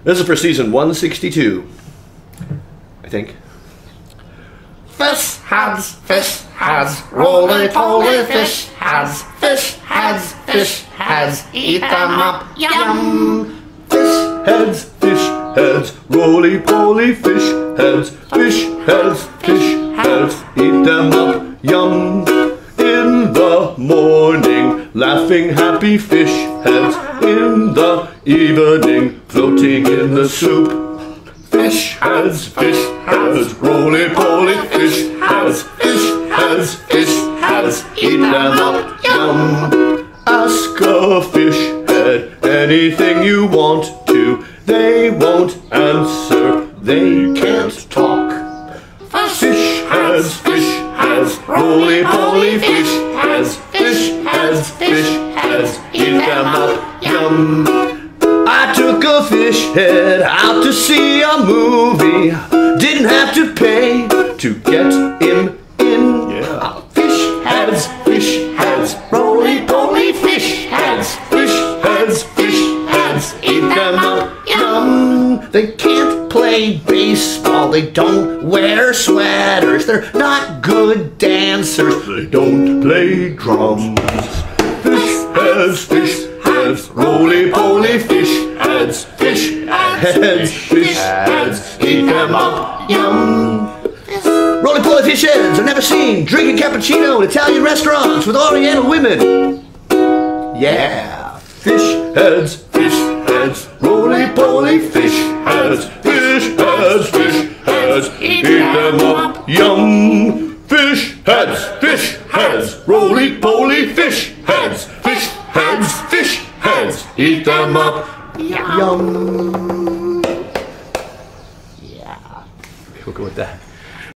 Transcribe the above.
This is for season 162, I think. Fish heads, roly-poly fish heads, eat them up, yum! Fish heads, roly-poly fish heads, eat them up, yum! In the morning, laughing happy fish heads, in the evening, floating in the soup. Fish heads, roly-poly fish heads, eat them up, yum! Ask a fish head anything you want to, they won't answer, they can't talk. Fish heads, roly-poly fish heads, eat them up, yum! I took a fish head out to see a movie, didn't have to pay to get him in. Yeah. Fish heads, roly-poly fish heads, eat them up, yum! They can't play baseball, they don't wear sweaters, they're not good dancers, they don't play drums. Fish heads, roly-poly fish heads, eat them up, yum! Roly-poly fish heads are never seen drinking cappuccino in Italian restaurants with Oriental women. Yeah. Fish heads, roly-poly fish heads, eat them up, yum! Fish heads, roly-poly fish heads, eat them up, yum! Yeah. We'll go with that.